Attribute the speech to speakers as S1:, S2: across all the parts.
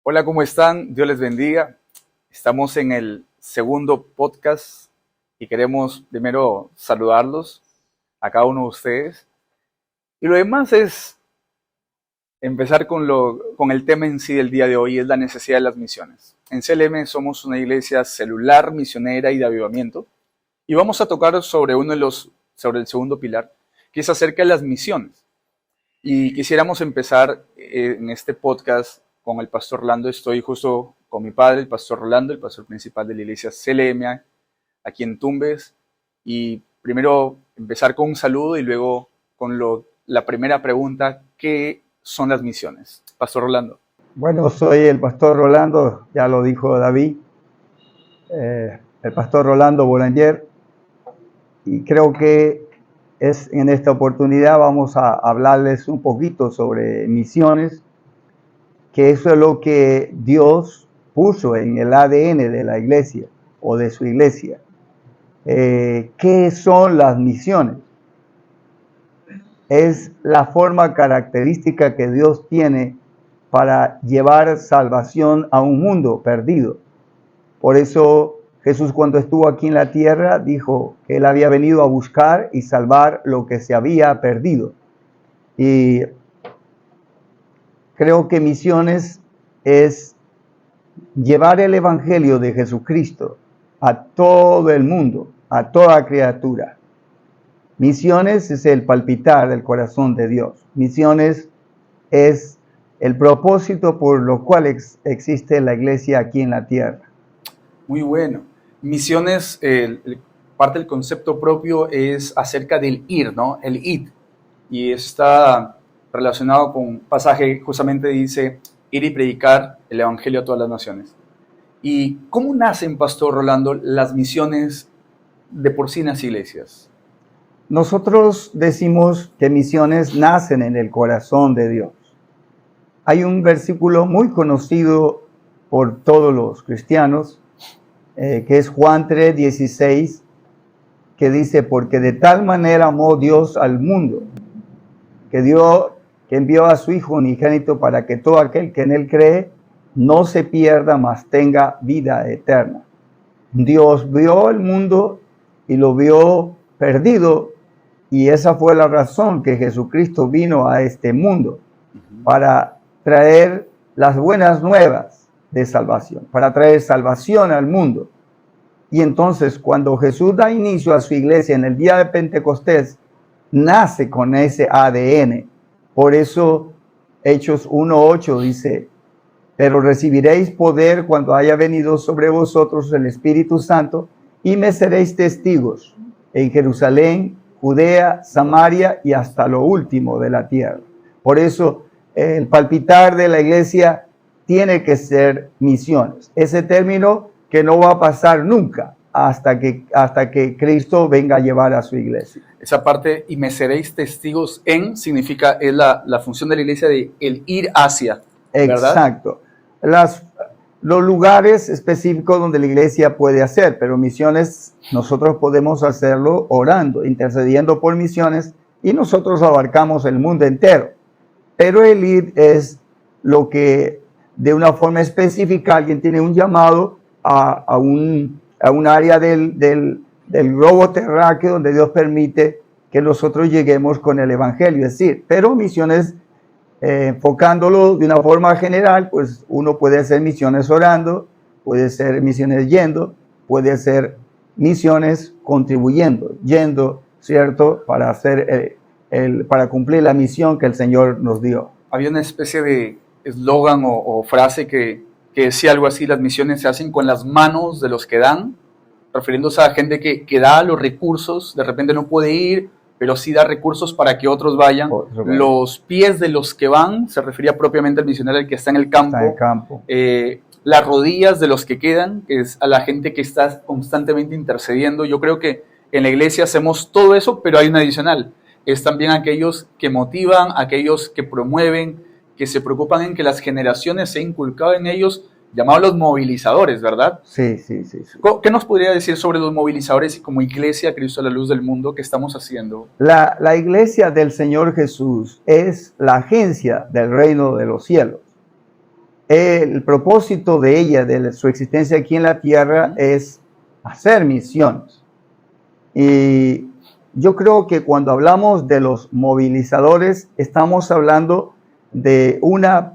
S1: Hola, ¿cómo están? Dios les bendiga. Estamos en el segundo podcast y queremos primero saludarlos a cada uno de ustedes. Y lo demás es empezar con el tema en sí del día de hoy, es la necesidad de las misiones. En CLM somos una iglesia celular, misionera y de avivamiento. Y vamos a tocar sobre sobre el segundo pilar, que es acerca de las misiones. Y quisiéramos empezar en este podcast con el pastor Rolando. Estoy justo con mi padre, el pastor Rolando, el pastor principal de la iglesia CLM, aquí en Tumbes. Y primero empezar con un saludo y luego con la primera pregunta: ¿qué son las misiones? Pastor Rolando.
S2: Bueno, soy el pastor Rolando, ya lo dijo David, el pastor Rolando Boulanger, y creo que en esta oportunidad vamos a hablarles un poquito sobre misiones, que eso es lo que Dios puso en el ADN de la iglesia o de su iglesia. ¿Qué son las misiones? Es la forma característica que Dios tiene para llevar salvación a un mundo perdido. Por eso Jesús, cuando estuvo aquí en la tierra, dijo que Él había venido a buscar y salvar lo que se había perdido. Y creo que misiones es llevar el Evangelio de Jesucristo a todo el mundo, a toda criatura. Misiones es el palpitar del corazón de Dios. Misiones es el propósito por lo cual existe la iglesia aquí en la tierra.
S1: Muy bueno. Misiones, parte del concepto propio es acerca del ir, ¿no? El id. Y está relacionado con un pasaje, justamente dice, ir y predicar el evangelio a todas las naciones. ¿Y cómo nacen, pastor Rolando, las misiones de por sí en las iglesias?
S2: Nosotros decimos que misiones nacen en el corazón de Dios. Hay un versículo muy conocido por todos los cristianos, que es Juan 3:16, que dice: porque de tal manera amó Dios al mundo, que envió a su Hijo unigénito para que todo aquel que en Él cree no se pierda, mas tenga vida eterna. Dios vio el mundo y lo vio perdido, y esa fue la razón que Jesucristo vino a este mundo, para traer las buenas nuevas de salvación, para traer salvación al mundo. Y entonces, cuando Jesús da inicio a su iglesia en el día de Pentecostés, nace con ese ADN. Por eso Hechos 1:8 dice: pero recibiréis poder cuando haya venido sobre vosotros el Espíritu Santo, y me seréis testigos en Jerusalén, Judea, Samaria y hasta lo último de la tierra. Por eso el palpitar de la iglesia tiene que ser misiones. Ese término que no va a pasar nunca hasta que Cristo venga a llevar a su iglesia.
S1: Esa parte, y me seréis testigos en, significa, es la función de la iglesia de el ir hacia, ¿verdad?
S2: Exacto. Los lugares específicos donde la iglesia puede hacer, pero misiones nosotros podemos hacerlo orando, intercediendo por misiones, y nosotros abarcamos el mundo entero. Pero el ir es lo que de una forma específica alguien tiene un llamado a un área del globo terráqueo donde Dios permite que nosotros lleguemos con el evangelio. Es decir, pero misiones, enfocándolo de una forma general, pues uno puede hacer misiones orando, puede hacer misiones yendo, puede hacer misiones contribuyendo, yendo, ¿cierto? Para hacer para cumplir la misión que el Señor nos dio.
S1: Había una especie de eslogan o frase que decía algo así: las misiones se hacen con las manos de los que dan, refiriéndose a gente que da los recursos, de repente no puede ir, pero sí da recursos para que otros vayan. Los pies de los que van, se refería propiamente al misionero, el que está en el campo.
S2: Está en el campo.
S1: Las rodillas de los que quedan, que es a la gente que está constantemente intercediendo. Yo creo que en la iglesia hacemos todo eso, pero hay un adicional. Es también aquellos que motivan, aquellos que promueven, que se preocupan en que las generaciones se inculcado en ellos, llamados los movilizadores, ¿verdad?
S2: Sí.
S1: ¿Qué nos podría decir sobre los movilizadores y como iglesia Cristo a la luz del mundo que estamos haciendo?
S2: La iglesia del Señor Jesús es la agencia del reino de los cielos. el propósito de ella, de su existencia aquí en la tierra, es hacer misiones. Y yo creo que cuando hablamos de los movilizadores, estamos hablando de una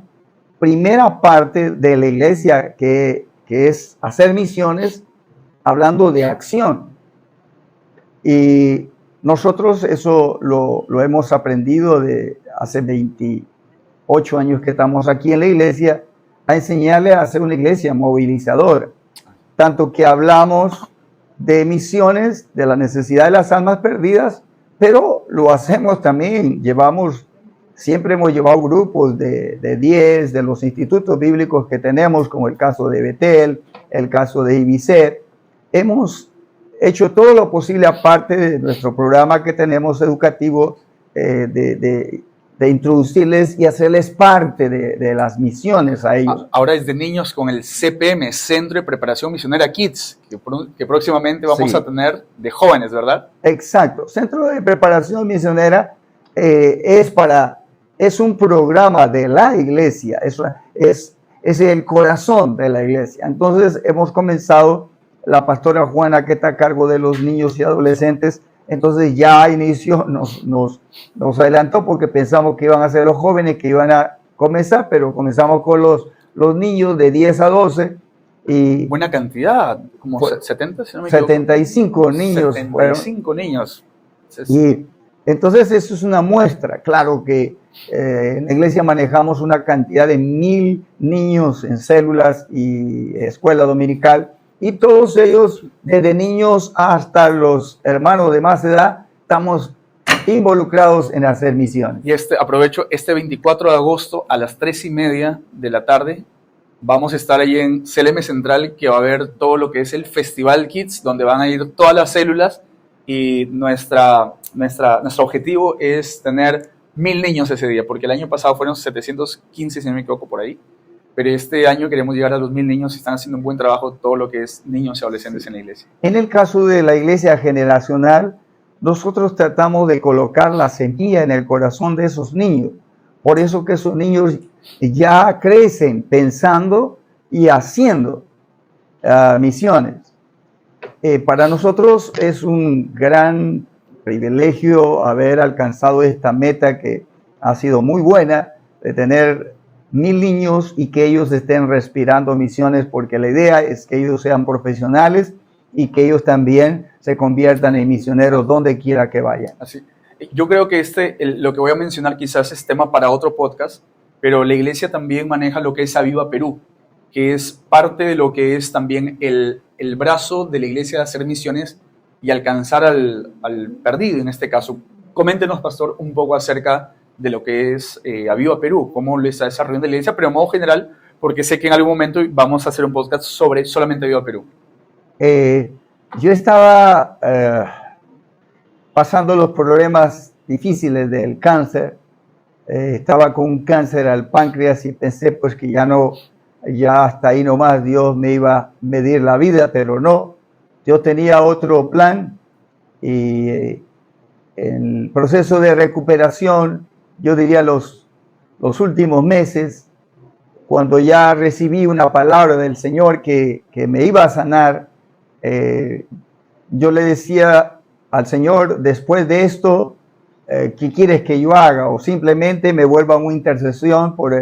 S2: primera parte de la iglesia que es hacer misiones, hablando de acción. Y nosotros eso lo hemos aprendido de hace 28 años que estamos aquí en la iglesia, a enseñarle a hacer una iglesia movilizadora. Tanto que hablamos de misiones, de la necesidad de las almas perdidas, pero lo hacemos también, siempre hemos llevado grupos de 10, de los institutos bíblicos que tenemos, como el caso de Betel, el caso de Ibicet. Hemos hecho todo lo posible, aparte de nuestro programa que tenemos educativo, de introducirles y hacerles parte de las misiones a ellos.
S1: Ahora es de niños con el CPM, Centro de Preparación Misionera Kids, que próximamente vamos a tener de jóvenes, ¿verdad?
S2: Exacto. Centro de Preparación Misionera es un programa de la iglesia, es el corazón de la iglesia. Entonces hemos comenzado, la pastora Juana, que está a cargo de los niños y adolescentes, entonces ya a inicio nos adelantó porque pensamos que iban a ser los jóvenes que iban a comenzar, pero comenzamos con los niños de 10 a 12. Y
S1: buena cantidad, como 70, si no me equivoco.
S2: 75 niños.
S1: 75 niños.
S2: Y entonces eso es una muestra. Claro que en la iglesia manejamos una cantidad de 1000 niños en células y escuela dominical. Y todos ellos, desde niños hasta los hermanos de más edad, estamos involucrados en hacer misiones.
S1: Y aprovecho, este 24 de agosto a las 3:30 de la tarde, vamos a estar ahí en CLM Central, que va a haber todo lo que es el Festival Kids, donde van a ir todas las células, y nuestro objetivo es tener 1000 niños ese día, porque el año pasado fueron 715, si no me equivoco, por ahí. Pero este año queremos llegar a los 1000 niños y están haciendo un buen trabajo todo lo que es niños y adolescentes en la iglesia.
S2: En el caso de la iglesia generacional, nosotros tratamos de colocar la semilla en el corazón de esos niños. Por eso que esos niños ya crecen pensando y haciendo misiones. Para nosotros es un gran privilegio haber alcanzado esta meta que ha sido muy buena, de tener 1000 niños y que ellos estén respirando misiones, porque la idea es que ellos sean profesionales y que ellos también se conviertan en misioneros donde quiera que vayan.
S1: Así. Yo creo que lo que voy a mencionar quizás es tema para otro podcast, pero la iglesia también maneja lo que es Aviva Perú, que es parte de lo que es también el brazo de la iglesia de hacer misiones y alcanzar al perdido en este caso. Coméntenos, pastor, un poco acerca de lo que es Aviva Perú, cómo lo está desarrollando la iglesia, pero de modo general, porque sé que en algún momento vamos a hacer un podcast sobre solamente Aviva Perú.
S2: Yo estaba pasando los problemas difíciles del cáncer, estaba con un cáncer al páncreas y pensé pues que ya hasta ahí nomás Dios me iba a medir la vida, pero no, yo tenía otro plan y en el proceso de recuperación, yo diría los últimos meses, cuando ya recibí una palabra del Señor que me iba a sanar, yo le decía al Señor, después de esto, ¿qué quieres que yo haga? O simplemente me vuelva un intercesor por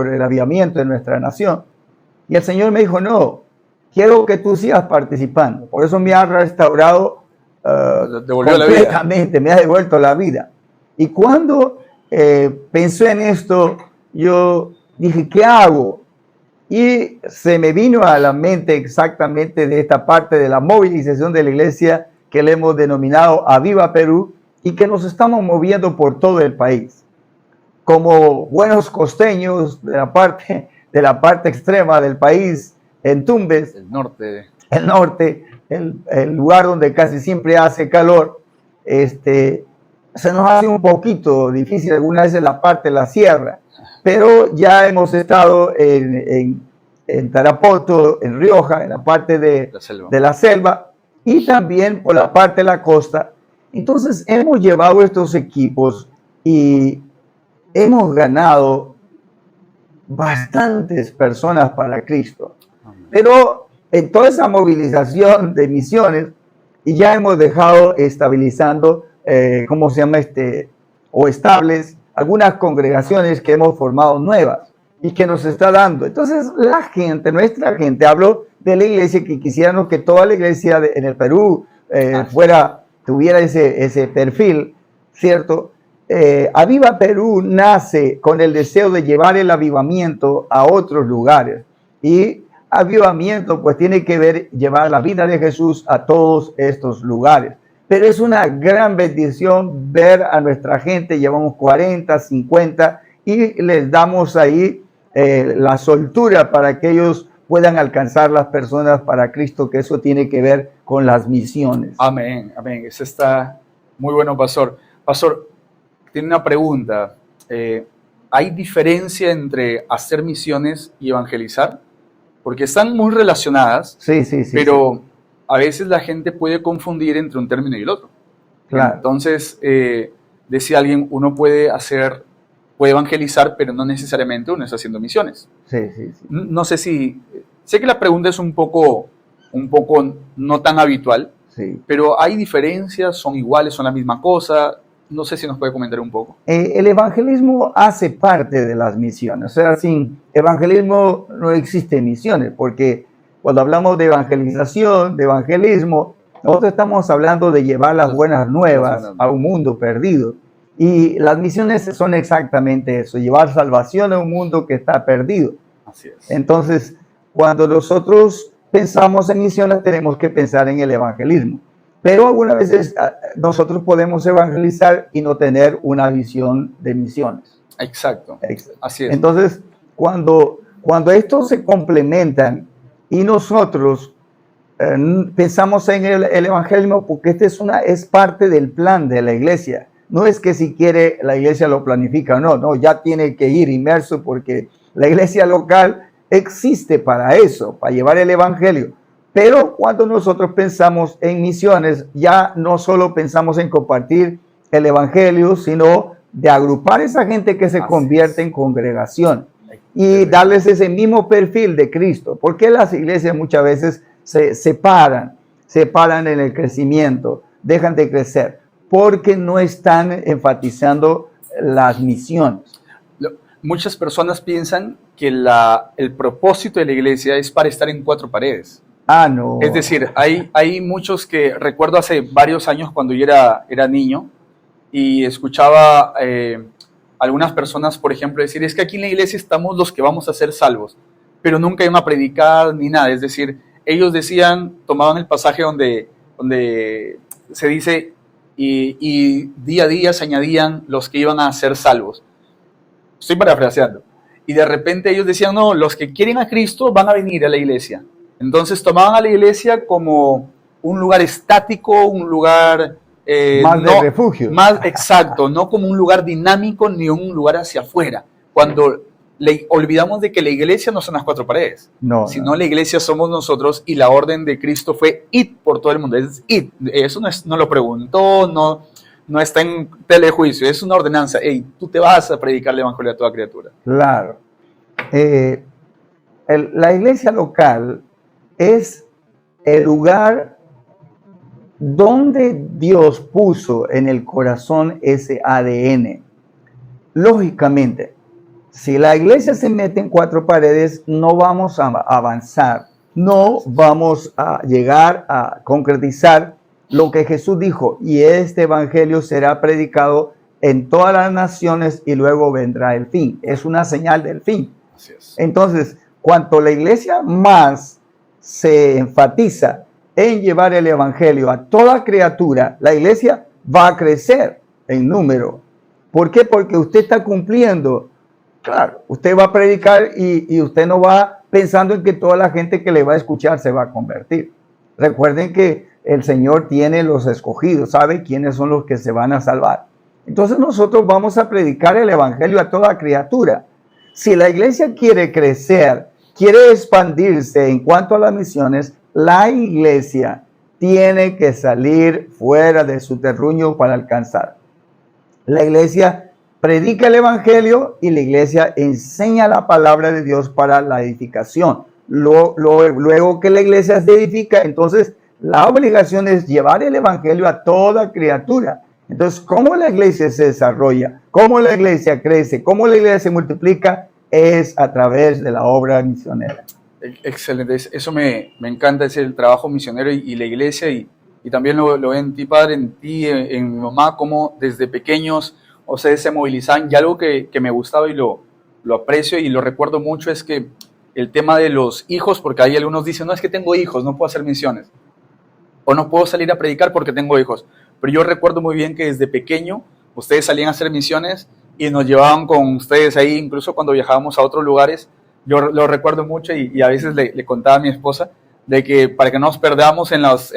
S2: el avivamiento de nuestra nación. Y el Señor me dijo, no, quiero que tú sigas participando. Por eso me ha restaurado completamente, me ha devuelto la vida. Y cuando pensé en esto, yo dije, ¿qué hago? Y se me vino a la mente exactamente de esta parte de la movilización de la iglesia que le hemos denominado Aviva Perú y que nos estamos moviendo por todo el país. Como buenos costeños de la parte extrema del país, en Tumbes, el norte, el lugar donde casi siempre hace calor, se nos hace un poquito difícil alguna vez en la parte de la sierra, pero ya hemos estado en Tarapoto, en Rioja, en la parte de la selva y también por la parte de la costa. Entonces hemos llevado estos equipos y hemos ganado bastantes personas para Cristo. Pero en toda esa movilización de misiones, y ya hemos dejado estabilizando, ¿cómo se llama? O estables, algunas congregaciones que hemos formado nuevas y que nos está dando. Entonces, la gente, nuestra gente, hablo de la iglesia, que quisiéramos que toda la iglesia en el Perú tuviera ese perfil, ¿cierto? Aviva Perú nace con el deseo de llevar el avivamiento a otros lugares. Y avivamiento pues tiene que ver llevar la vida de Jesús a todos estos lugares. Pero es una gran bendición ver a nuestra gente, llevamos 40, 50 y les damos ahí la soltura para que ellos puedan alcanzar las personas para Cristo, que eso tiene que ver con las misiones.
S1: Amén, amén. Eso está muy bueno, pastor. Pastor, tiene una pregunta. ¿Hay diferencia entre hacer misiones y evangelizar? Porque están muy relacionadas,
S2: Sí,
S1: pero a veces la gente puede confundir entre un término y el otro.
S2: claro.
S1: Entonces, decía alguien, uno puede evangelizar, pero no necesariamente uno está haciendo misiones.
S2: Sí.
S1: No sé sé que la pregunta es un poco no tan habitual,
S2: Sí.
S1: pero ¿hay diferencias? ¿Son iguales? ¿Son la misma cosa? No sé si nos puede comentar un poco.
S2: El evangelismo hace parte de las misiones. O sea, sin evangelismo no existen misiones, porque cuando hablamos de evangelización, de evangelismo, nosotros estamos hablando de llevar las buenas nuevas a un mundo perdido. Y las misiones son exactamente eso, llevar salvación a un mundo que está perdido.
S1: Así es.
S2: Entonces, cuando nosotros pensamos en misiones, tenemos que pensar en el evangelismo. Pero algunas veces nosotros podemos evangelizar y no tener una visión de misiones.
S1: Exacto. Así es.
S2: Entonces, cuando estos se complementan y nosotros pensamos en el evangelismo, porque es parte del plan de la iglesia. No es que si quiere la iglesia lo planifica, no, ya tiene que ir inmerso, porque la iglesia local existe para eso, para llevar el evangelio. Pero cuando nosotros pensamos en misiones, ya no solo pensamos en compartir el evangelio, sino de agrupar a esa gente que se convierte en congregación y darles ese mismo perfil de Cristo. Porque las iglesias muchas veces se separan en el crecimiento, dejan de crecer, porque no están enfatizando las misiones.
S1: Muchas personas piensan que el propósito de la iglesia es para estar en cuatro paredes.
S2: No.
S1: Es decir, hay muchos que recuerdo hace varios años cuando yo era niño y escuchaba algunas personas, por ejemplo, decir, es que aquí en la iglesia estamos los que vamos a ser salvos, pero nunca iban a predicar ni nada. Es decir, ellos tomaban el pasaje donde se dice, y día a día se añadían los que iban a ser salvos. Estoy parafraseando. Y de repente ellos decían, no, los que quieren a Cristo van a venir a la iglesia. Entonces tomaban a la iglesia como un lugar estático, un lugar...
S2: más de refugio.
S1: Más exacto, no como un lugar dinámico ni un lugar hacia afuera. Cuando olvidamos de que la iglesia no son las cuatro paredes, sino la iglesia somos nosotros, y la orden de Cristo fue id por todo el mundo. Es id. Eso no lo preguntó, no está en telejuicio, es una ordenanza. Hey, tú te vas a predicar el evangelio a toda criatura.
S2: Claro. La iglesia local es el lugar donde Dios puso en el corazón ese ADN. Lógicamente, si la iglesia se mete en cuatro paredes, no vamos a avanzar, no vamos a llegar a concretizar lo que Jesús dijo, y este evangelio será predicado en todas las naciones y luego vendrá el fin. Es una señal del fin.
S1: Así es.
S2: Entonces, cuanto la iglesia más se enfatiza en llevar el evangelio a toda criatura, la iglesia va a crecer en número. ¿Por qué? Porque usted está cumpliendo. Claro, usted va a predicar y usted no va pensando en que toda la gente que le va a escuchar se va a convertir. Recuerden que el Señor tiene los escogidos, sabe quiénes son los que se van a salvar. Entonces nosotros vamos a predicar el evangelio a toda criatura. Si la iglesia quiere crecer, quiere expandirse en cuanto a las misiones, la iglesia tiene que salir fuera de su terruño para alcanzar. La iglesia predica el evangelio y la iglesia enseña la palabra de Dios para la edificación. Luego que la iglesia se edifica, entonces la obligación es llevar el evangelio a toda criatura. Entonces, ¿cómo la iglesia se desarrolla? ¿Cómo la iglesia crece? ¿Cómo la iglesia se multiplica? Es a través de la obra misionera.
S1: Excelente, eso me encanta, es el trabajo misionero y la iglesia, y también lo veo en ti, padre, en ti, en mi mamá, como desde pequeños ustedes se movilizaban. Y algo que me gustaba y lo aprecio y lo recuerdo mucho es que el tema de los hijos, porque hay algunos dicen, no, es que tengo hijos, no puedo hacer misiones, o no puedo salir a predicar porque tengo hijos. Pero yo recuerdo muy bien que desde pequeño ustedes salían a hacer misiones y nos llevaban con ustedes ahí, incluso cuando viajábamos a otros lugares. Yo lo recuerdo mucho y a veces le contaba a mi esposa de que para que no nos perdamos en las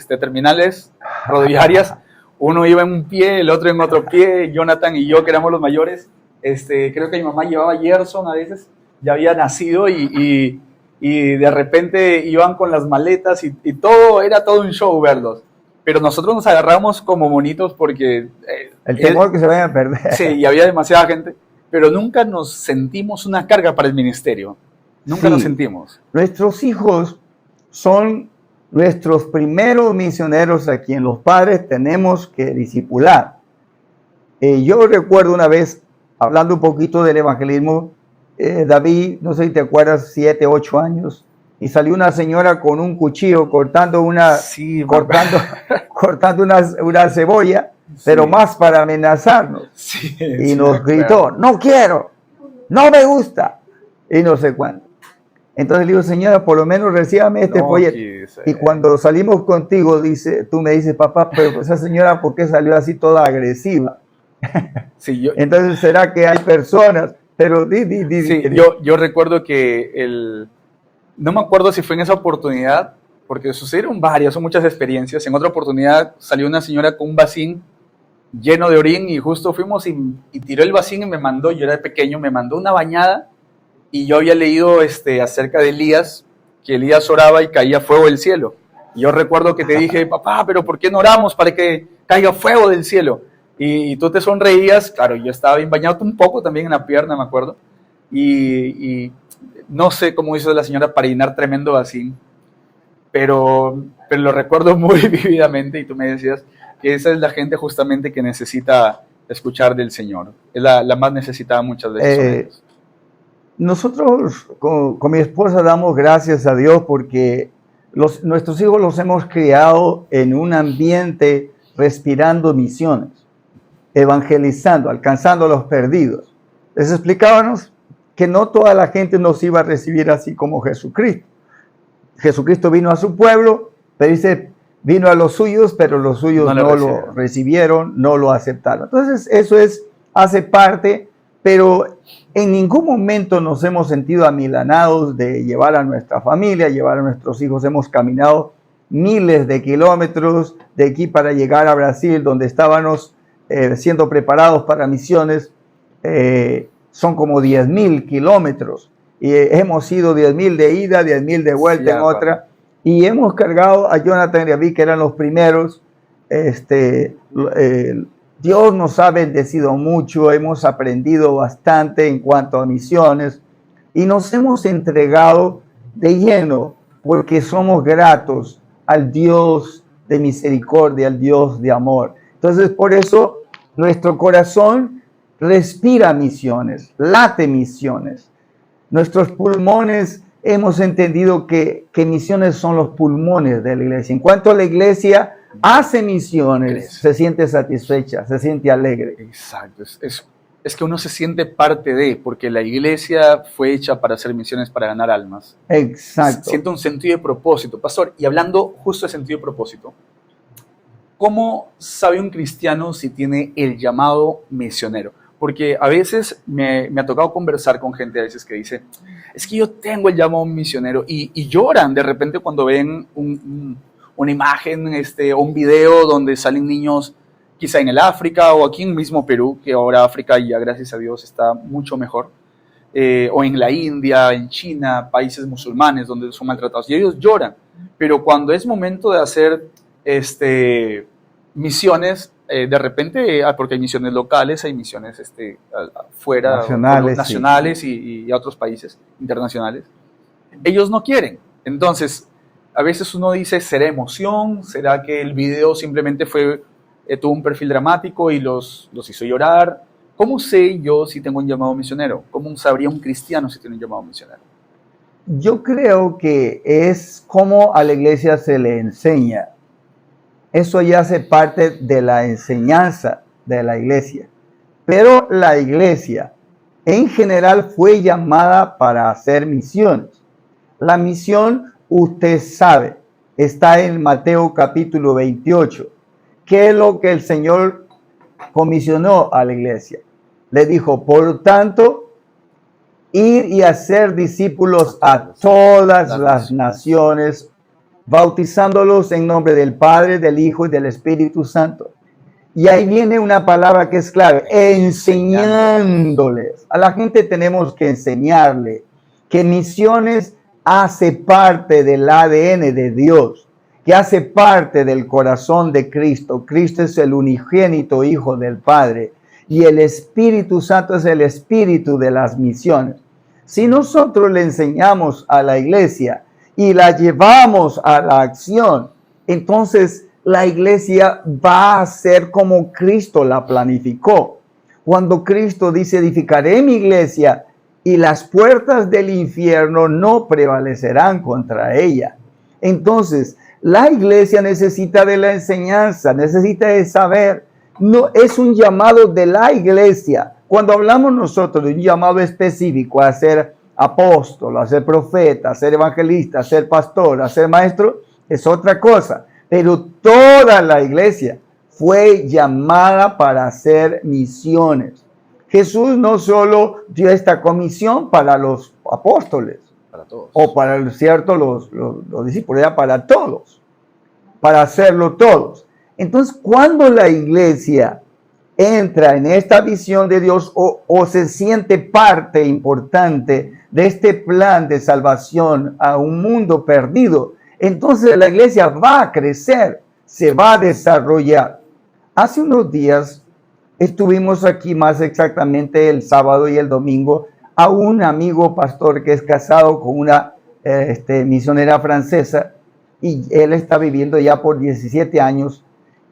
S1: terminales rodoviarias, uno iba en un pie, el otro en otro pie, Jonathan y yo, que éramos los mayores. Creo que mi mamá llevaba Gerson a veces, ya había nacido y de repente iban con las maletas y todo, era todo un show verlos. Pero nosotros nos agarramos como monitos porque...
S2: el temor que se vayan a perder.
S1: Sí, y había demasiada gente, pero nunca nos sentimos una carga para el ministerio. Nunca nos sentimos.
S2: Nuestros hijos son nuestros primeros misioneros a quien los padres tenemos que discipular. Yo recuerdo una vez, hablando un poquito del evangelismo, David, no sé si te acuerdas, 7, 8 años, y salió una señora con un cuchillo cortando una cebolla, sí, pero más para amenazarnos.
S1: Sí,
S2: y
S1: sí,
S2: nos gritó, no quiero, no me gusta, y no sé cuánto. Entonces le digo, señora, por lo menos recíbame este folleto. Y cuando salimos contigo, tú me dices, papá, pero esa señora, ¿por qué salió así toda agresiva?
S1: Sí,
S2: Entonces, ¿será que hay personas? Pero
S1: sí, yo recuerdo que no me acuerdo si fue en esa oportunidad, porque sucedieron varias, son muchas experiencias. En otra oportunidad salió una señora con un vasín lleno de orín y justo fuimos y tiró el vasín y me mandó, yo era pequeño, me mandó una bañada. Y yo había leído acerca de Elías, que Elías oraba y caía fuego del cielo. Y yo recuerdo que te dije, papá, pero ¿por qué no oramos para que caiga fuego del cielo? Y tú te sonreías, claro, yo estaba bien bañado un poco también en la pierna, me acuerdo. Y no sé cómo hizo la señora para llenar tremendo vacío, pero lo recuerdo muy vividamente. Y tú me decías que esa es la gente justamente que necesita escuchar del Señor. Es la más necesitada muchas veces.
S2: Nosotros con mi esposa damos gracias a Dios porque nuestros hijos los hemos criado en un ambiente respirando misiones, evangelizando, alcanzando a los perdidos. Les explicábamos que no toda la gente nos iba a recibir así como Jesucristo. Jesucristo vino a su pueblo, pero dice, vino a los suyos, pero los suyos no lo recibieron, no lo aceptaron. Entonces eso hace parte, pero en ningún momento nos hemos sentido amilanados de llevar a nuestra familia, llevar a nuestros hijos. Hemos caminado miles de kilómetros de aquí para llegar a Brasil, donde estábamos siendo preparados para misiones. Son como 10,000 kilómetros y hemos ido 10,000 de ida, 10,000 de vuelta, sí, en otra. Y hemos cargado a Jonathan y a David, que eran los primeros. Dios nos ha bendecido mucho, hemos aprendido bastante en cuanto a misiones y nos hemos entregado de lleno porque somos gratos al Dios de misericordia, al Dios de amor. Entonces, por eso nuestro corazón respira misiones, late misiones. Nuestros pulmones, hemos entendido que misiones son los pulmones de la iglesia. En cuanto a la iglesia hace misiones, se siente satisfecha, se siente alegre.
S1: Exacto, es que uno se siente parte de, porque la iglesia fue hecha para hacer misiones, para ganar almas.
S2: Exacto.
S1: Siente un sentido de propósito. Pastor, y hablando justo de sentido de propósito, ¿cómo sabe un cristiano si tiene el llamado misionero? Porque a veces me ha tocado conversar con gente a veces que dice, es que yo tengo el llamado misionero, y lloran de repente cuando ven una imagen o un video donde salen niños quizá en el África o aquí en mismo Perú, que ahora África ya gracias a Dios está mucho mejor, o en la India, en China, países musulmanes donde son maltratados, y ellos lloran. Pero cuando es momento de hacer misiones, de repente, porque hay misiones locales, hay misiones fuera,
S2: nacionales,
S1: y a otros países internacionales. Ellos no quieren. Entonces, a veces uno dice, ¿será emoción? ¿Será que el video simplemente tuvo un perfil dramático y los hizo llorar? ¿Cómo sé yo si tengo un llamado misionero? ¿Cómo sabría un cristiano si tiene un llamado misionero?
S2: Yo creo que es como a la iglesia se le enseña. Eso ya hace parte de la enseñanza de la iglesia. Pero la iglesia en general fue llamada para hacer misiones. La misión, usted sabe, está en Mateo capítulo 28. ¿Qué es lo que el Señor comisionó a la iglesia? Le dijo, por tanto, ir y hacer discípulos a todas las naciones, bautizándolos en nombre del Padre, del Hijo y del Espíritu Santo. Y ahí viene una palabra que es clave, enseñándoles. A la gente tenemos que enseñarle que misiones hace parte del ADN de Dios, que hace parte del corazón de Cristo. Cristo es el unigénito Hijo del Padre y el Espíritu Santo es el espíritu de las misiones. Si nosotros le enseñamos a la iglesia y la llevamos a la acción, entonces la iglesia va a ser como Cristo la planificó. Cuando Cristo dice, edificaré mi iglesia y las puertas del infierno no prevalecerán contra ella. Entonces, la iglesia necesita de la enseñanza, necesita de saber. No es un llamado de la iglesia. Cuando hablamos nosotros de un llamado específico a ser apóstol, a ser profeta, a ser evangelista, a ser pastor, a ser maestro, es otra cosa. Pero toda la iglesia fue llamada para hacer misiones. Jesús no solo dio esta comisión para los apóstoles,
S1: para todos,
S2: o para los discípulos, era para todos, para hacerlo todos. Entonces, cuando la iglesia entra en esta visión de Dios o se siente parte importante de este plan de salvación a un mundo perdido, entonces la iglesia va a crecer, se va a desarrollar. Hace unos días estuvimos aquí, más exactamente el sábado y el domingo, a un amigo pastor que es casado con una misionera francesa y él está viviendo ya por 17 años.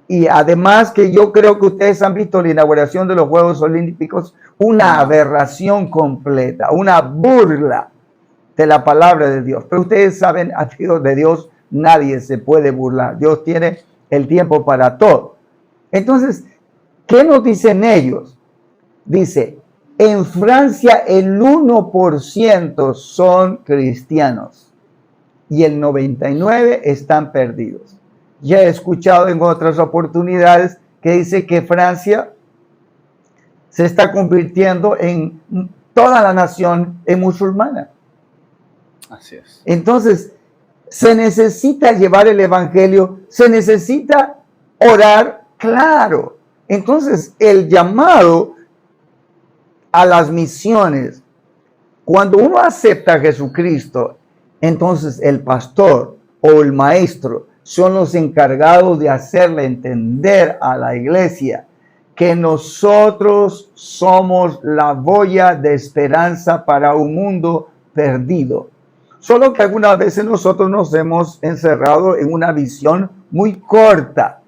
S2: Y además que yo creo que ustedes han visto la inauguración de los Juegos Olímpicos, una aberración completa, una burla de la palabra de Dios. Pero ustedes saben, a Dios de Dios nadie se puede burlar. Dios tiene el tiempo para todo. Entonces, ¿qué nos dicen ellos? Dice, en Francia el 1% son cristianos y el 99% están perdidos. Ya he escuchado en otras oportunidades que dice que Francia se está convirtiendo en toda la nación en musulmana.
S1: Así es.
S2: Entonces, se necesita llevar el evangelio, se necesita orar, claro. Entonces, el llamado a las misiones, cuando uno acepta a Jesucristo, entonces el pastor o el maestro son los encargados de hacerle entender a la iglesia que nosotros somos la boya de esperanza para un mundo perdido. Solo que algunas veces nosotros nos hemos encerrado en una visión muy corta,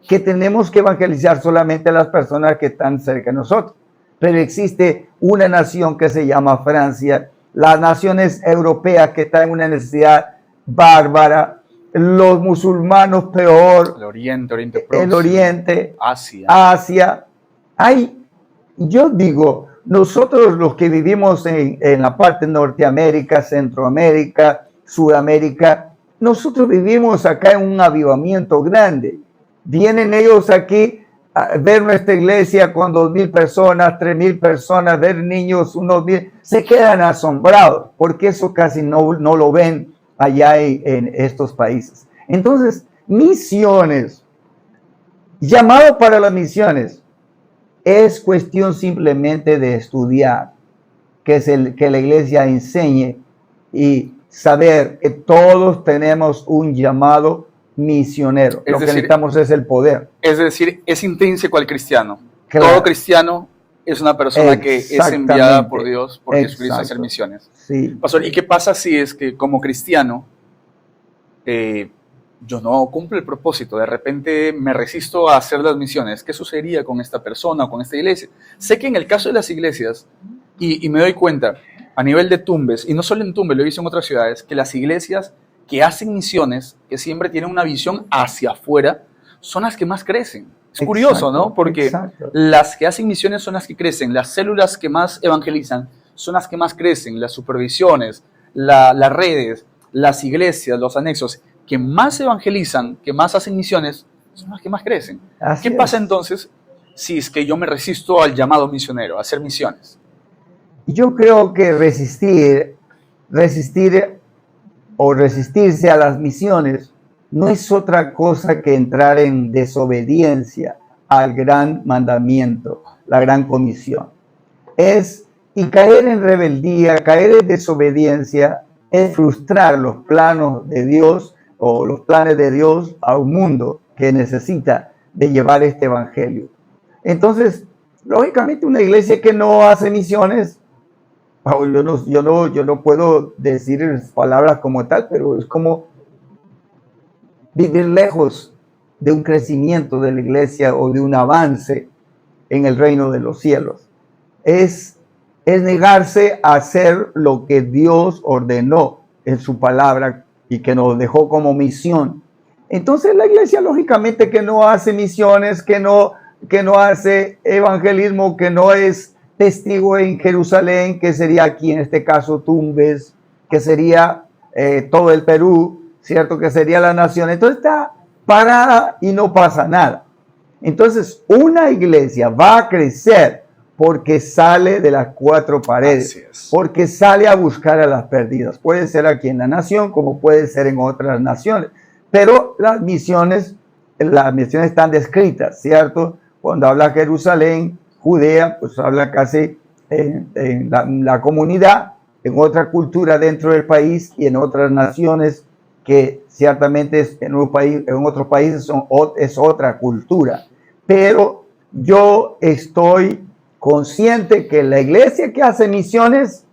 S2: que tenemos que evangelizar solamente a las personas que están cerca de nosotros. Pero existe una nación que se llama Francia, las naciones europeas que están en una necesidad bárbara, los musulmanos peor,
S1: Oriente Próximo,
S2: el Oriente,
S1: Asia.
S2: Yo digo, nosotros los que vivimos en la parte de Norteamérica, Centroamérica, Sudamérica, nosotros vivimos acá en un avivamiento grande. Vienen ellos aquí a ver nuestra iglesia con 2,000 personas, 3,000 personas, ver niños, unos 1,000, se quedan asombrados, porque eso casi no lo ven allá en estos países. Entonces, misiones, llamado para las misiones, es cuestión simplemente de estudiar, que la iglesia enseñe y saber que todos tenemos un llamado misionero.
S1: Es
S2: Lo que
S1: decir,
S2: necesitamos es el poder.
S1: Es decir, es intrínseco al cristiano.
S2: Claro.
S1: Todo cristiano es una persona que es enviada por Dios, por Jesucristo a hacer misiones.
S2: Sí.
S1: Pastor, ¿y qué pasa si es que como cristiano yo no cumplo el propósito? De repente me resisto a hacer las misiones. ¿Qué sucedería con esta persona o con esta iglesia? Sé que en el caso de las iglesias, y me doy cuenta, a nivel de Tumbes, y no solo en Tumbes, lo he visto en otras ciudades, que las iglesias que hacen misiones, que siempre tienen una visión hacia afuera, son las que más crecen. Es curioso, ¿no? Porque las que hacen misiones son las que crecen, las células que más evangelizan son las que más crecen, las supervisiones, las redes, las iglesias, los anexos, que más evangelizan, que más hacen misiones, son las que más crecen. ¿Qué pasa entonces si es que yo me resisto al llamado misionero, a hacer misiones?
S2: Yo creo que resistirse a las misiones no es otra cosa que entrar en desobediencia al gran mandamiento, la gran comisión. Y caer en rebeldía, caer en desobediencia, es frustrar los planos de Dios o los planes de Dios a un mundo que necesita de llevar este evangelio. Entonces, lógicamente, una iglesia que no hace misiones, yo no puedo decir palabras como tal, pero es como vivir lejos de un crecimiento de la iglesia o de un avance en el reino de los cielos. Es negarse a hacer lo que Dios ordenó en su palabra y que nos dejó como misión. Entonces la iglesia lógicamente que no hace misiones, que no hace evangelismo, que no es testigo en Jerusalén, que sería aquí en este caso Tumbes, que sería todo el Perú, ¿cierto? Que sería la nación. Entonces está parada y no pasa nada. Entonces una iglesia va a crecer porque sale de las cuatro paredes, porque sale a buscar a las perdidas. Puede ser aquí en la nación como puede ser en otras naciones, pero las misiones están descritas, ¿cierto? Cuando habla Jerusalén, Judea, pues habla casi en la comunidad, en otra cultura dentro del país y en otras naciones que ciertamente en otros países es otra cultura. Pero yo estoy consciente que la iglesia que hace misiones,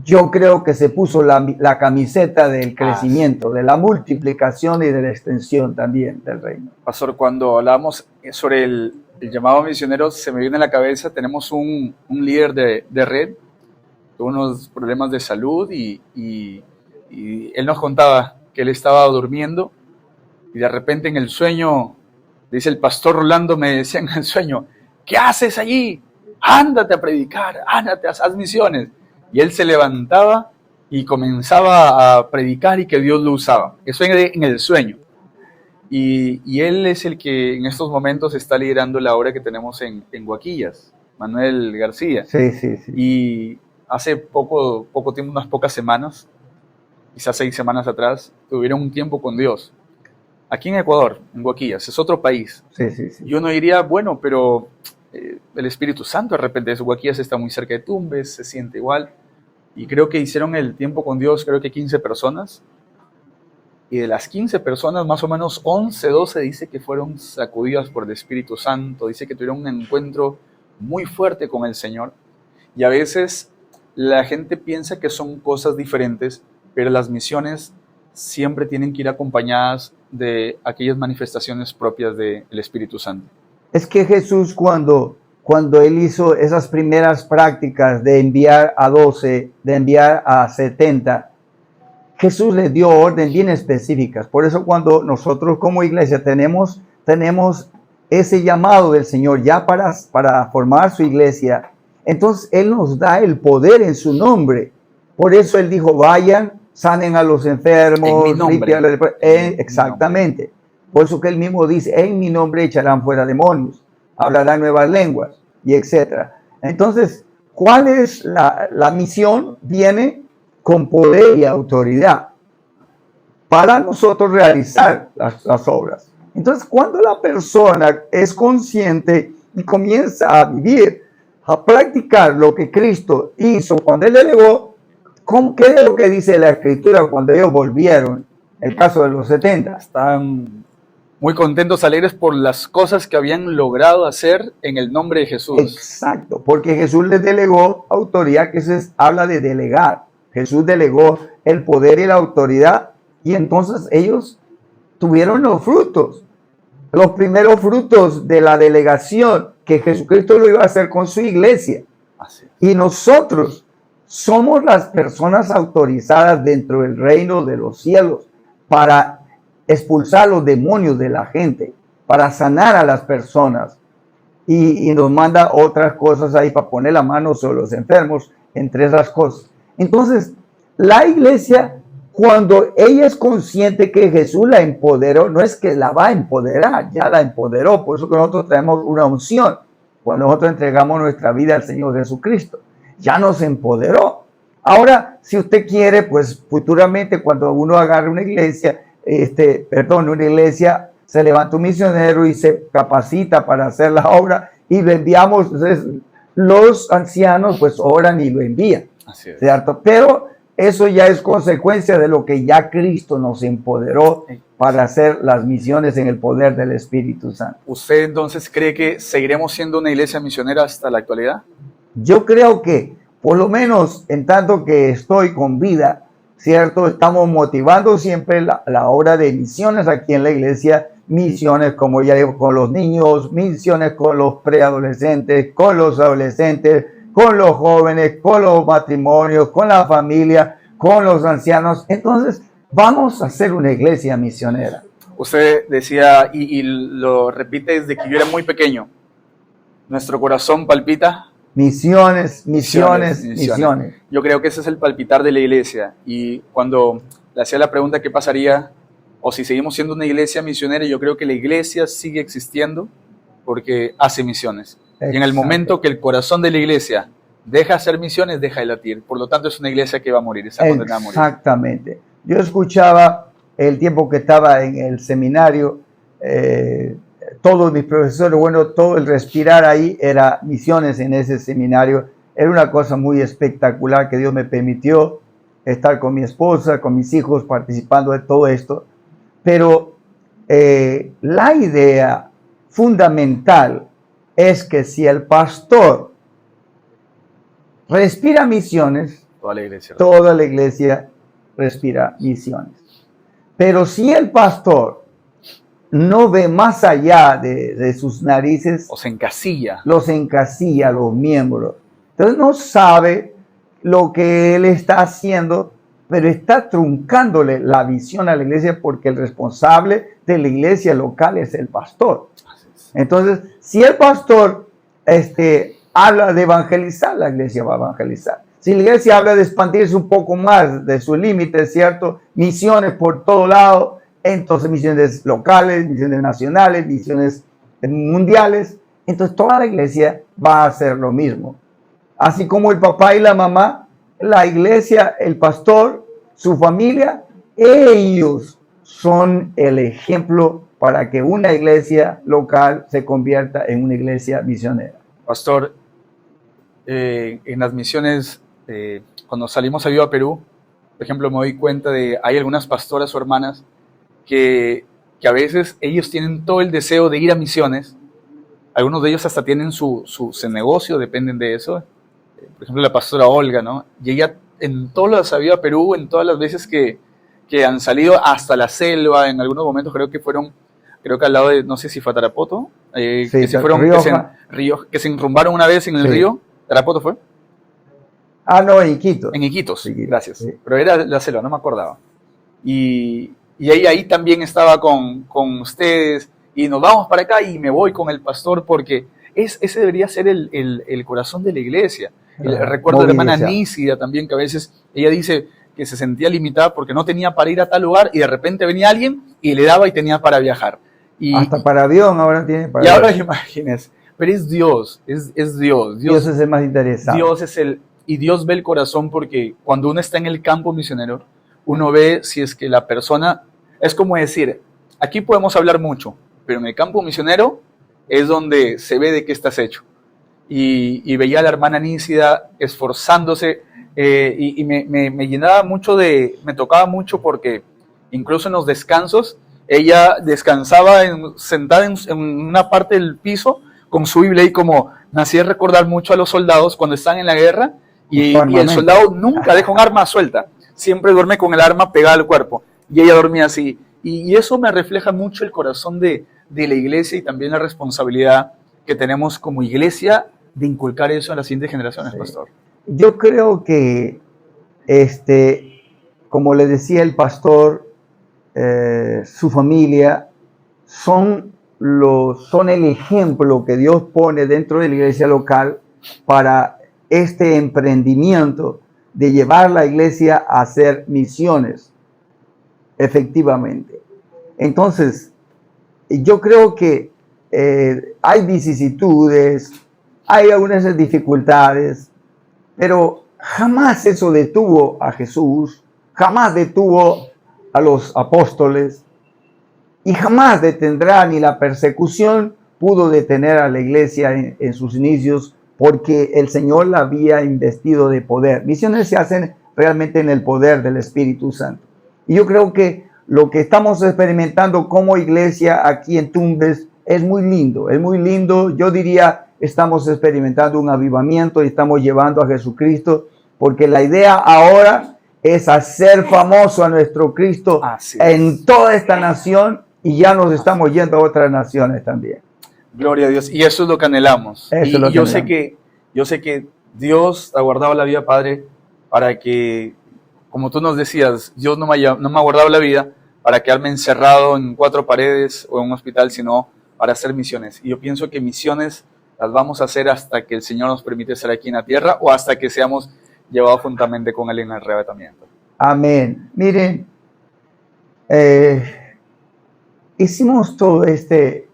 S2: yo creo que se puso la camiseta del crecimiento, de la multiplicación y de la extensión también del reino.
S1: Pastor, cuando hablamos sobre el llamado misionero, se me viene a la cabeza, tenemos un líder de red, con unos problemas de salud y él nos contaba que él estaba durmiendo y de repente en el sueño, dice el pastor Rolando, me decía en el sueño, ¿qué haces allí? Ándate a predicar, ándate, haz misiones. Y él se levantaba y comenzaba a predicar y que Dios lo usaba. Eso en el sueño. Y él es el que en estos momentos está liderando la obra que tenemos en Guaquillas, Manuel García.
S2: Sí.
S1: Y hace poco tiempo, unas pocas semanas, quizás 6 semanas atrás, tuvieron un tiempo con Dios. Aquí en Ecuador, en Guaquillas, es otro país.
S2: Sí.
S1: Yo no diría, bueno, pero el Espíritu Santo de repente, Guaquillas está muy cerca de Tumbes, se siente igual. Y creo que hicieron el tiempo con Dios, creo que 15 personas. Y de las 15 personas, más o menos 11, 12 dice que fueron sacudidas por el Espíritu Santo. Dice que tuvieron un encuentro muy fuerte con el Señor. Y a veces la gente piensa que son cosas diferentes, pero las misiones siempre tienen que ir acompañadas de aquellas manifestaciones propias del Espíritu Santo.
S2: Es que Jesús cuando él hizo esas primeras prácticas de enviar a 12, de enviar a 70, Jesús les dio orden bien específicas. Por eso cuando nosotros como iglesia tenemos ese llamado del Señor ya para formar su iglesia, entonces Él nos da el poder en su nombre. Por eso Él dijo, vayan, sanen a los enfermos.
S1: En mi nombre.
S2: Exactamente. Por eso que Él mismo dice, en mi nombre echarán fuera demonios, hablarán nuevas lenguas, y etc. Entonces, ¿cuál es la misión? Viene con poder y autoridad para nosotros realizar las obras. Entonces, cuando la persona es consciente y comienza a vivir, a practicar lo que Cristo hizo cuando Él delegó, ¿qué es lo que dice la Escritura cuando ellos volvieron el caso de los 70.
S1: Están muy contentos, alegres por las cosas que habían logrado hacer en el nombre de Jesús.
S2: Exacto, porque Jesús les delegó autoridad, que se habla de delegar. Jesús delegó el poder y la autoridad, y entonces ellos tuvieron los frutos, los primeros frutos de la delegación que Jesucristo lo iba a hacer con su iglesia.
S1: Así es.
S2: Y nosotros somos las personas autorizadas dentro del reino de los cielos para expulsar los demonios de la gente, para sanar a las personas. Y nos manda otras cosas ahí para poner la mano sobre los enfermos, entre esas cosas. Entonces, la iglesia, cuando ella es consciente que Jesús la empoderó, no es que la va a empoderar, ya la empoderó. Por eso que nosotros tenemos una unción. Cuando nosotros entregamos nuestra vida al Señor Jesucristo, ya nos empoderó. Ahora, si usted quiere, pues futuramente cuando uno agarre una iglesia, una iglesia, se levanta un misionero y se capacita para hacer la obra y lo enviamos. Entonces, los ancianos pues oran y lo envían.
S1: Así es.
S2: ¿Cierto? Pero eso ya es consecuencia de lo que ya Cristo nos empoderó para hacer las misiones en el poder del Espíritu Santo.
S1: ¿Usted entonces cree que seguiremos siendo una iglesia misionera hasta la actualidad?
S2: Yo creo que, por lo menos en tanto que estoy con vida, ¿cierto? Estamos motivando siempre la obra de misiones aquí en la iglesia, misiones, como ya digo, con los niños, misiones con los preadolescentes, con los adolescentes, con los jóvenes, con los matrimonios, con la familia, con los ancianos. Entonces, vamos a hacer una iglesia misionera.
S1: Usted decía, y lo repite desde que yo era muy pequeño, nuestro corazón palpita.
S2: Misiones, misiones, misiones.
S1: Yo creo que ese es el palpitar de la iglesia. Y cuando le hacía la pregunta qué pasaría, o si seguimos siendo una iglesia misionera, yo creo que la iglesia sigue existiendo porque hace misiones.
S2: Exacto.
S1: Y en el momento que el corazón de la iglesia deja de hacer misiones, deja de latir. Por lo tanto, es una iglesia que va a morir, está condenada a morir.
S2: Exactamente. Yo escuchaba el tiempo que estaba en el seminario, todos mis profesores, bueno, todo el respirar ahí era misiones en ese seminario. Era una cosa muy espectacular que Dios me permitió estar con mi esposa, con mis hijos, participando de todo esto. Pero la idea fundamental es que si el pastor respira misiones, toda la iglesia respira misiones. Pero si el pastor no ve más allá de sus narices,
S1: o se encasilla,
S2: los miembros, entonces no sabe lo que él está haciendo, pero está truncándole la visión a la iglesia porque el responsable de la iglesia local es el pastor. Entonces, si el pastor habla de evangelizar, la iglesia va a evangelizar. Si la iglesia habla de expandirse un poco más de sus límites, ¿cierto? Misiones por todo lado, entonces misiones locales, misiones nacionales, misiones mundiales, entonces toda la iglesia va a hacer lo mismo. Así como el papá y la mamá, la iglesia, el pastor, su familia, ellos son el ejemplo para que una iglesia local se convierta en una iglesia misionera.
S1: Pastor, en las misiones, cuando salimos a Viva Perú, por ejemplo, me doy cuenta hay algunas pastoras o hermanas que a veces ellos tienen todo el deseo de ir a misiones. Algunos de ellos hasta tienen su negocio, dependen de eso. Por ejemplo, la pastora Olga, ¿no? Y ella en todas las Viva Perú, en todas las veces que han salido hasta la selva, en algunos momentos creo que al lado de, no sé si fue Tarapoto,
S2: sí,
S1: que se fueron, que se enrumbaron una vez en el río. ¿Tarapoto fue?
S2: Ah, no, en Iquitos.
S1: En Iquitos,
S2: Iquitos,
S1: gracias.
S2: Sí.
S1: Pero era la selva, no me acordaba. Y ella ahí también estaba con ustedes, y nos vamos para acá y me voy con el pastor, porque ese debería ser el corazón de la iglesia. Recuerdo de la hermana Nícida también, que a veces ella dice que se sentía limitada porque no tenía para ir a tal lugar, y de repente venía alguien y le daba y tenía para viajar.
S2: Hasta para avión ahora tiene para
S1: avión. Y ahora imagínense, pero es Dios, es Dios.
S2: Dios es el más interesante.
S1: Dios es y Dios ve el corazón, porque cuando uno está en el campo misionero, uno ve si es que la persona, es como decir, aquí podemos hablar mucho, pero en el campo misionero es donde se ve de qué estás hecho. Y veía a la hermana Nícida esforzándose, y me llenaba mucho me tocaba mucho porque Incluso en los descansos, ella descansaba sentada en una parte del piso con su Biblia, y como me hacía recordar mucho a los soldados cuando están en la guerra, y el soldado nunca deja un arma suelta, siempre duerme con el arma pegada al cuerpo, y ella dormía así. Y eso me refleja mucho el corazón de la iglesia, y también la responsabilidad que tenemos como iglesia de inculcar eso a las siguientes generaciones, pastor.
S2: Yo creo que, como le decía el pastor, su familia son el ejemplo que Dios pone dentro de la iglesia local para este emprendimiento de llevar la iglesia a hacer misiones, efectivamente. Entonces, yo creo que hay vicisitudes, hay algunas dificultades, pero jamás eso detuvo a Jesús, jamás detuvo a los apóstoles, y jamás detendrá, ni la persecución pudo detener a la iglesia en sus inicios, porque el Señor la había investido de poder. Misiones se hacen realmente en el poder del Espíritu Santo. Y yo creo que lo que estamos experimentando como iglesia aquí en Tumbes es muy lindo, es muy lindo. Yo diría, estamos experimentando un avivamiento y estamos llevando a Jesucristo, porque la idea ahora es hacer famoso a nuestro Cristo en toda esta nación, y ya nos estamos yendo a otras naciones también.
S1: Gloria a Dios. Y eso es lo que anhelamos. Yo sé que Dios ha guardado la vida, Padre, para que, como tú nos decías, Dios no me ha guardado la vida para quedarme encerrado en 4 paredes o en un hospital, sino para hacer misiones. Y yo pienso que misiones las vamos a hacer hasta que el Señor nos permite estar aquí en la tierra, o hasta que seamos llevados juntamente con Él en el arrebatamiento.
S2: Amén. Miren, hicimos todo este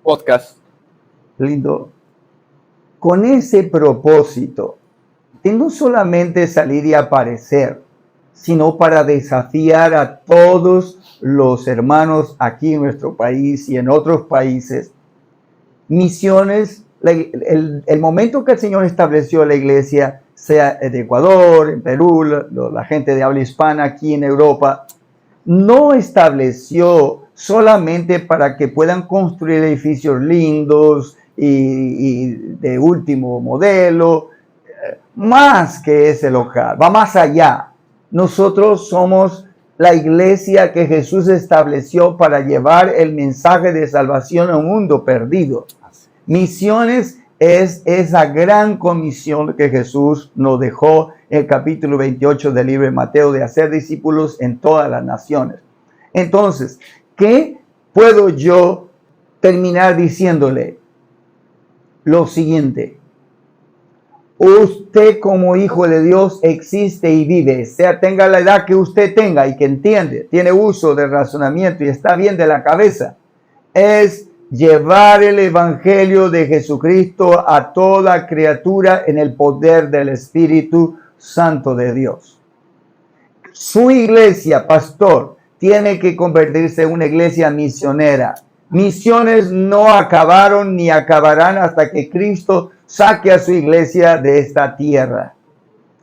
S2: podcast lindo con ese propósito de no solamente salir y aparecer, sino para desafiar a todos los hermanos aquí en nuestro país y en otros países. Misiones, el momento que el Señor estableció la iglesia, sea en Ecuador, en Perú, la gente de habla hispana aquí en Europa, no estableció solamente para que puedan construir edificios lindos y de último modelo, más que ese local, va más allá. Nosotros somos la iglesia que Jesús estableció para llevar el mensaje de salvación a un mundo perdido. Misiones es esa gran comisión que Jesús nos dejó en el capítulo 28 del libro de Mateo, de hacer discípulos en todas las naciones. Entonces, ¿qué puedo yo terminar diciéndole? Lo siguiente: usted como hijo de Dios existe y vive, tenga la edad que usted tenga y que entiende, tiene uso de razonamiento y está bien de la cabeza, es llevar el evangelio de Jesucristo a toda criatura en el poder del Espíritu Santo de Dios. Su iglesia, pastor, tiene que convertirse en una iglesia misionera. Misiones no acabaron ni acabarán hasta que Cristo saque a su iglesia de esta tierra.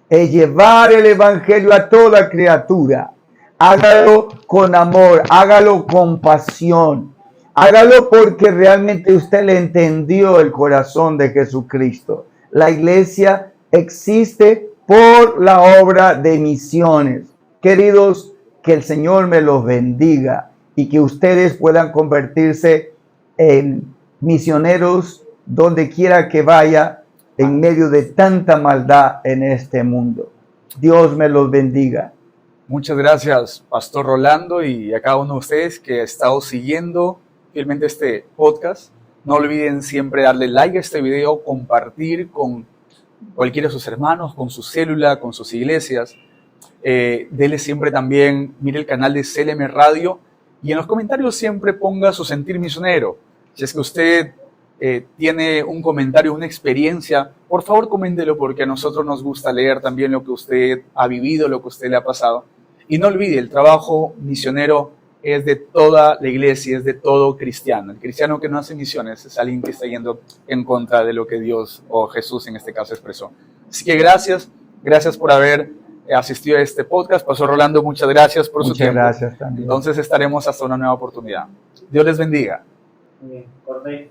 S2: Es llevar el evangelio a toda criatura. Hágalo con amor, hágalo con pasión. Hágalo porque realmente usted le entendió el corazón de Jesucristo. La iglesia existe por la obra de misiones. Queridos, que el Señor me los bendiga y que ustedes puedan convertirse en misioneros donde quiera que vaya, en medio de tanta maldad en este mundo. Dios me los bendiga.
S1: Muchas gracias, Pastor Rolando, y a cada uno de ustedes que ha estado siguiendo fielmente este podcast. No olviden siempre darle like a este video, compartir con cualquiera de sus hermanos, con su célula, con sus iglesias. Dele siempre también, mire el canal de CLM Radio, y en los comentarios siempre ponga su sentir misionero. Si es que usted tiene un comentario, una experiencia, por favor coméntelo, porque a nosotros nos gusta leer también lo que usted ha vivido, lo que a usted le ha pasado. Y no olvide, el trabajo misionero es de toda la iglesia, es de todo cristiano. El cristiano que no hace misiones es alguien que está yendo en contra de lo que Dios o Jesús en este caso expresó. Así que gracias por haber asistió a este podcast. Pastor Rolando, muchas gracias por su
S2: Muchas
S1: tiempo.
S2: gracias también.
S1: Entonces estaremos hasta una nueva oportunidad. Dios les bendiga.
S3: Muy bien, corté.